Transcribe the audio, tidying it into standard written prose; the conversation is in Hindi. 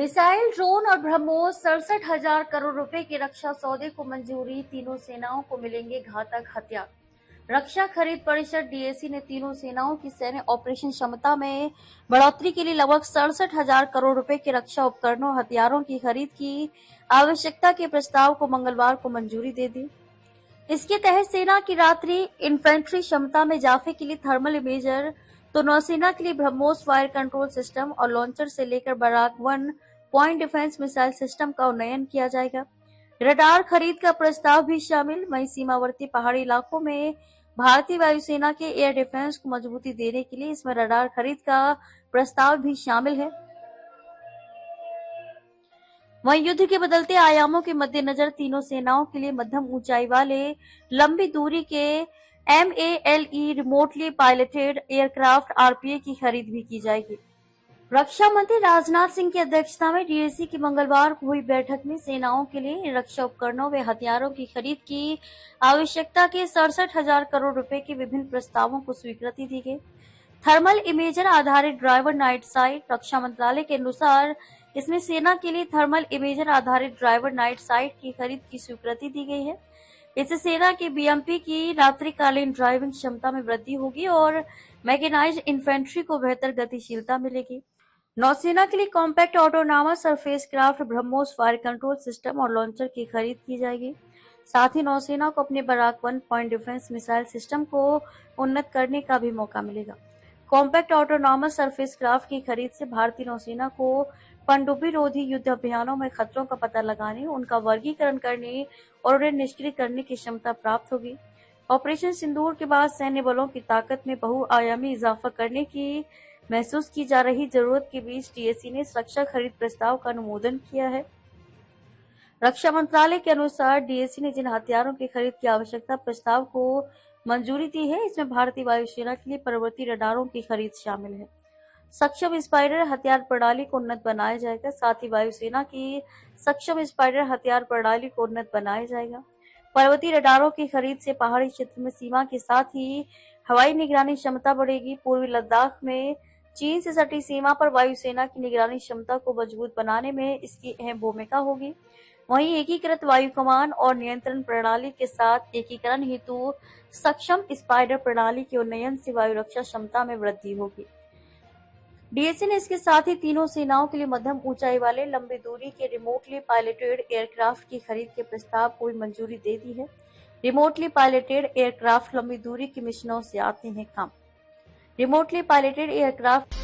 मिसाइल, ड्रोन और ब्रह्मोस 67,000 करोड़ रुपए के रक्षा सौदे को मंजूरी, तीनों सेनाओं को मिलेंगे घातक हथियार। रक्षा खरीद परिषद डीएसी ने तीनों सेनाओं की सैन्य ऑपरेशन क्षमता में बढ़ोतरी के लिए लगभग 67,000 करोड़ रुपए के रक्षा उपकरणों और हथियारों की खरीद की आवश्यकता के प्रस्ताव को मंगलवार को मंजूरी दे दी। इसके तहत सेना की रात्रि इन्फेंट्री क्षमता में इजाफे के लिए थर्मल इमेजर, तो नौसेना के लिए ब्रह्मोस फायर कंट्रोल सिस्टम और लॉन्चर से लेकर Barak 1 point defence missile system का उन्नयन किया जाएगा। रडार खरीद का प्रस्ताव भी शामिल। वहीं सीमावर्ती पहाड़ी इलाकों में भारतीय वायुसेना के एयर डिफेंस को मजबूती देने के लिए इसमें रडार खरीद का प्रस्ताव भी शामिल है। वहीं युद्ध के बदलते आयामों के मद्देनजर तीनों सेनाओं के लिए मध्यम ऊंचाई वाले लंबी दूरी के MALE remotely piloted aircraft RPA की खरीद भी की जाएगी। रक्षा मंत्री राजनाथ सिंह की अध्यक्षता में डीएसी की मंगलवार को हुई बैठक में सेनाओं के लिए रक्षा उपकरणों व हथियारों की खरीद की आवश्यकता के 67,000 करोड़ रुपए के विभिन्न प्रस्तावों को स्वीकृति दी गई। थर्मल इमेजर आधारित ड्राइवर नाइट साइट। रक्षा मंत्रालय के अनुसार इसमें सेना के लिए थर्मल इमेजर आधारित ड्राइवर नाइट साइट की खरीद की स्वीकृति दी गई है। इससे सेना के बीएमपी की रात्रिकालीन ड्राइविंग क्षमता में वृद्धि होगी और मैकेनाइज्ड इन्फेंट्री को बेहतर गतिशीलता मिलेगी। नौसेना के लिए compact autonomous surface craft BrahMos fire control system और लॉन्चर की खरीद की जाएगी। साथ ही नौसेना को अपने Barak 1 point defence missile system को उन्नत करने का भी मौका मिलेगा। कॉम्पैक्ट ऑटोनॉमस सरफेस क्राफ्ट की खरीद से भारतीय नौसेना को पनडुब्बी रोधी युद्ध अभियानों में खतरों का पता लगाने, उनका वर्गीकरण करने और उन्हें निष्क्रिय करने की क्षमता प्राप्त होगी। ऑपरेशन सिंदूर के बाद सैन्य बलों की ताकत में बहुआयामी इजाफा करने की महसूस की जा रही जरूरत के बीच डीएसी ने इस रक्षा खरीद प्रस्ताव का अनुमोदन किया है। रक्षा मंत्रालय के अनुसार डीएसी ने जिन हथियारों की खरीद की आवश्यकता प्रस्ताव को मंजूरी दी है, इसमें भारतीय वायुसेना के लिए परवर्ती रडारों की खरीद शामिल है। सक्षम स्पाइडर हथियार प्रणाली को उन्नत बनाया जाएगा। साथ ही वायुसेना की सक्षम स्पाइडर हथियार प्रणाली को उन्नत बनाया जाएगा। पर्वतीय रडारों की खरीद से पहाड़ी क्षेत्र में सीमा के साथ ही हवाई निगरानी क्षमता बढ़ेगी। पूर्वी लद्दाख में चीन से सटी सीमा पर वायुसेना की निगरानी क्षमता को मजबूत बनाने में इसकी अहम भूमिका होगी। वहीं एकीकृत वायु कमान और नियंत्रण प्रणाली के साथ एकीकरण हेतु सक्षम स्पाइडर प्रणाली के उन्नयन से वायु रक्षा क्षमता में वृद्धि होगी। डीएसी ने इसके साथ ही तीनों सेनाओं के लिए मध्यम ऊंचाई वाले लंबी दूरी के रिमोटली पायलटेड एयरक्राफ्ट की खरीद के प्रस्ताव को भी मंजूरी दे दी है। रिमोटली पायलटेड एयरक्राफ्ट लंबी दूरी के मिशनों से आते हैं काम। Remotely piloted aircraft